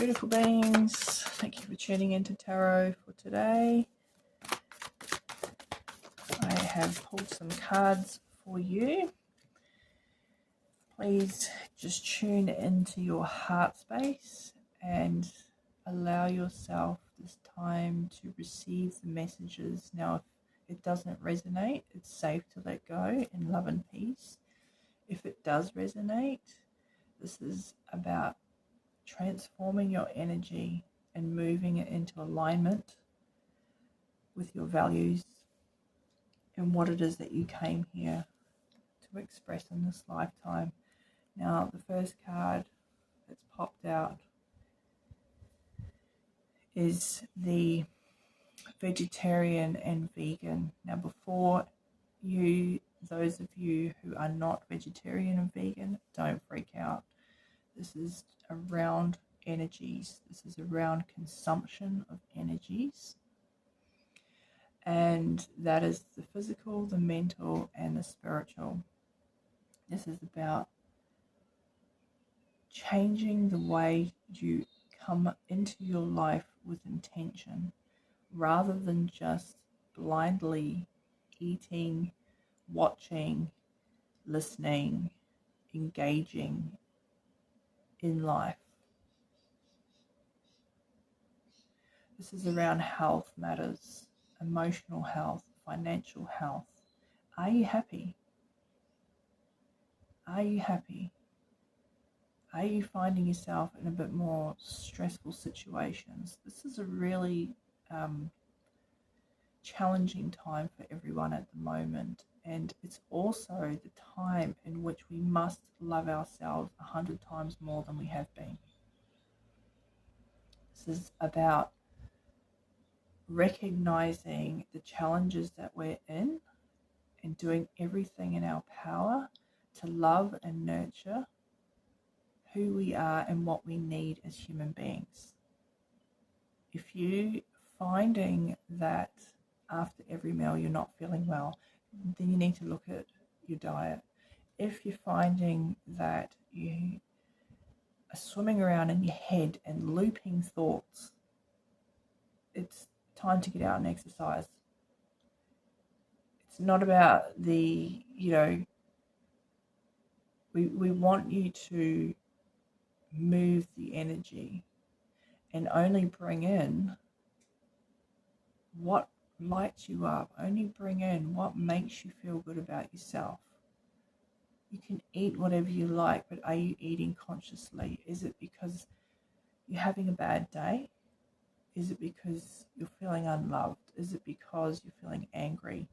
beautiful beings. Thank you for tuning into Tarot for today. I have pulled some cards for you. Please just tune into your heart space and allow yourself this time to receive the messages. Now, if it doesn't resonate, it's safe to let go in love and peace. If it does resonate, this is about transforming your energy and moving it into alignment with your values and what it is that you came here to express in this lifetime. Now, the first card that's popped out is the vegetarian and vegan. Now, before those of you who are not vegetarian and vegan, don't freak out. This is around energies. This is around consumption of energies. And that is the physical, the mental, and the spiritual. This is about changing the way you come into your life with intention, rather than just blindly eating, watching, listening, engaging in life. This is around health matters, emotional health, financial health. Are you happy? Are you happy? Are you finding yourself in a bit more stressful situations? This is a really challenging time for everyone at the moment, and it's also the time in which we must love ourselves 100 times more than we have been. This is about recognizing the challenges that we're in and doing everything in our power to love and nurture who we are and what we need as human beings. If you finding that after every meal you're not feeling well, then you need to look at your diet. If you're finding that you are swimming around in your head and looping thoughts, it's time to get out and exercise. It's not about we want you to move the energy and only bring in what lights you up, only bring in what makes you feel good about yourself. You can eat whatever you like, but are you eating consciously? Is it because you're having a bad day? Is it because you're feeling unloved? Is it because you're feeling angry?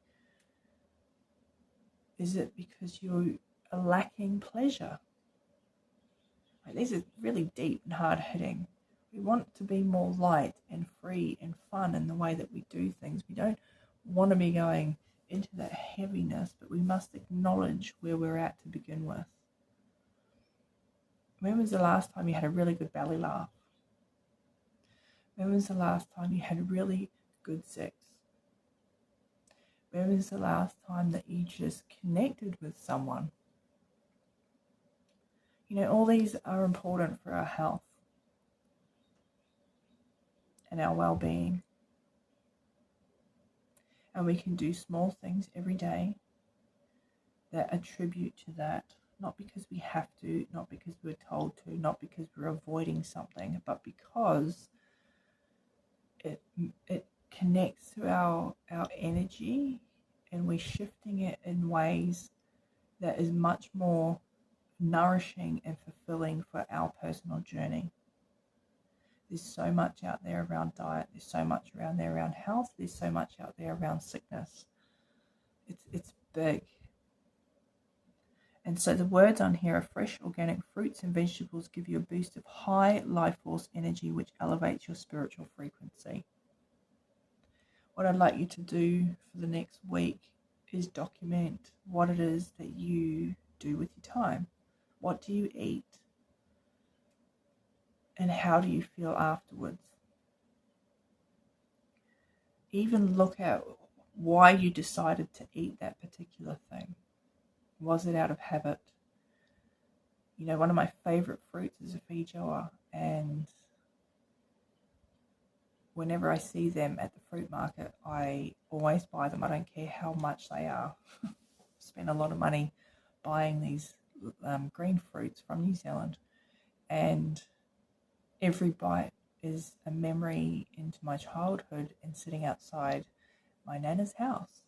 Is it because you are lacking pleasure? These are really deep and hard-hitting. We want to be more light and free and fun in the way that we do things. We don't want to be going into that heaviness, but we must acknowledge where we're at to begin with. When was the last time you had a really good belly laugh? When was the last time you had really good sex? When was the last time that you just connected with someone? All these are important for our health and our well-being. And we can do small things every day that attribute to that, not because we have to, not because we're told to, not because we're avoiding something, but because it connects to our energy, and we're shifting it in ways that is much more nourishing and fulfilling for our personal journey. There's so much out there around diet. There's so much around there around health. There's so much out there around sickness. It's big. And so the words on here are fresh organic fruits and vegetables give you a boost of high life force energy, which elevates your spiritual frequency. What I'd like you to do for the next week is document what it is that you do with your time. What do you eat? And how do you feel afterwards? Even look at why you decided to eat that particular thing. Was it out of habit? One of my favorite fruits is a feijoa, and whenever I see them at the fruit market, I always buy them. I don't care how much they are. Spend a lot of money buying these green fruits from New Zealand, and every bite is a memory into my childhood and sitting outside my nana's house.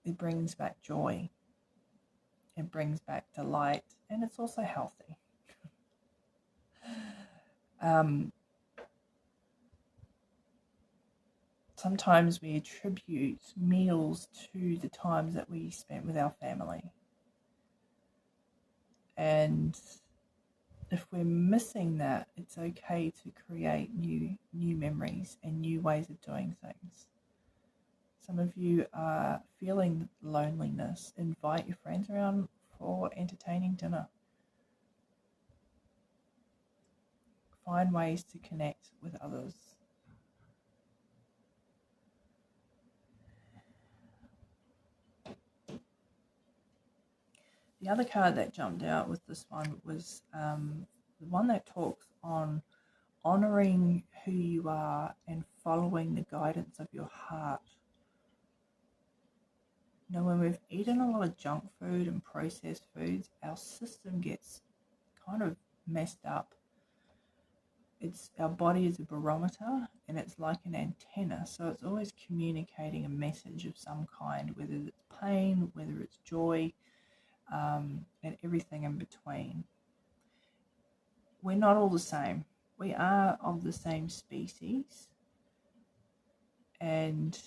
It brings back joy. It brings back delight, and it's also healthy. Sometimes we attribute meals to the times that we spent with our family. And if we're missing that, it's okay to create new memories and new ways of doing things. Some of you are feeling loneliness. Invite your friends around for entertaining dinner. Find ways to connect with others. The other card that jumped out with this one was the one that talks on honouring who you are and following the guidance of your heart. You know, when we've eaten a lot of junk food and processed foods, our system gets kind of messed up. Our body is a barometer, and it's like an antenna, so it's always communicating a message of some kind, whether it's pain, whether it's joy, and everything in between. We're not all the same. We are of the same species, and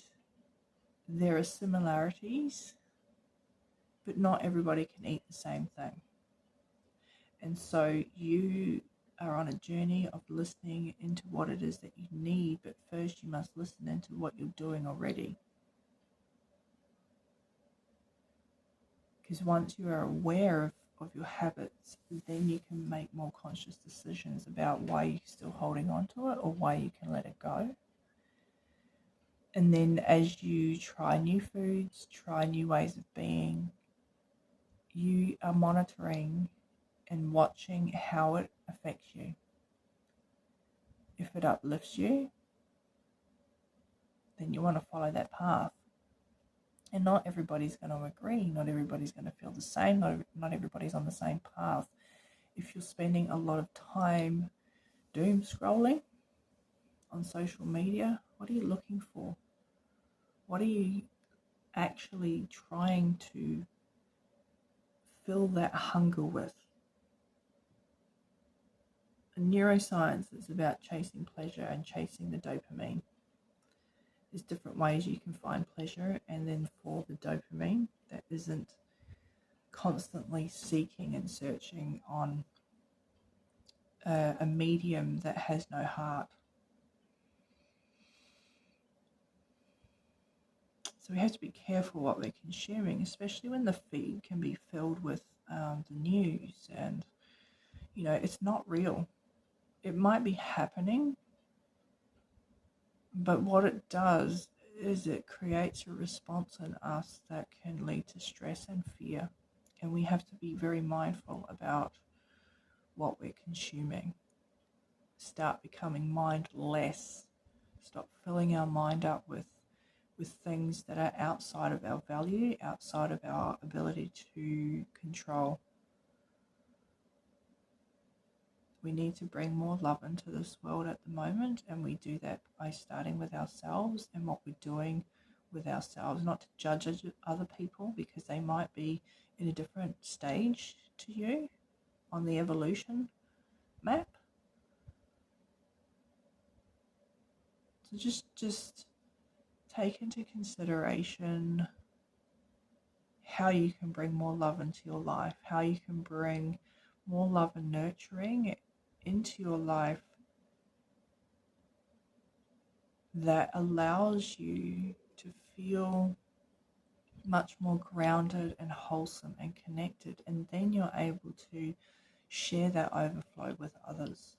there are similarities, but not everybody can eat the same thing. And so you are on a journey of listening into what it is that you need, but first you must listen into what you're doing already. Because once you are aware of your habits, then you can make more conscious decisions about why you're still holding on to it or why you can let it go. And then as you try new foods, try new ways of being, you are monitoring and watching how it affects you. If it uplifts you, then you want to follow that path. And not everybody's going to agree. Not everybody's going to feel the same. Not everybody's on the same path. If you're spending a lot of time doom scrolling on social media, what are you looking for? What are you actually trying to fill that hunger with? In neuroscience, it's about chasing pleasure and chasing the dopamine. There's different ways you can find pleasure, and then for the dopamine that isn't constantly seeking and searching on a medium that has no heart. So we have to be careful what we're consuming, especially when the feed can be filled with the news, and you know, it's not real. It might be happening, but what it does is it creates a response in us that can lead to stress and fear, and we have to be very mindful about what we're consuming. Start becoming mindless. Stop filling our mind up with things that are outside of our value, outside of our ability to control. We need to bring more love into this world at the moment, and we do that by starting with ourselves and what we're doing with ourselves, not to judge other people because they might be in a different stage to you on the evolution map. So just take into consideration how you can bring more love into your life, how you can bring more love and nurturing into your life that allows you to feel much more grounded and wholesome and connected, and then you're able to share that overflow with others.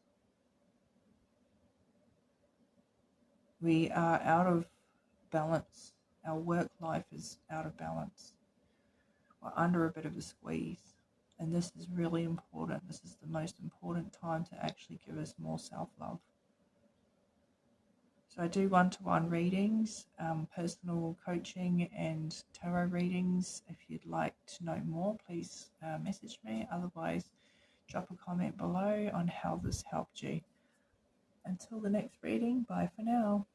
We are out of balance. Our work life is out of balance. We're under a bit of a squeeze, and this is really important. This is the most important time to actually give us more self-love. So I do one-to-one readings, personal coaching and tarot readings. If you'd like to know more, please message me. Otherwise, drop a comment below on how this helped you. Until the next reading, bye for now.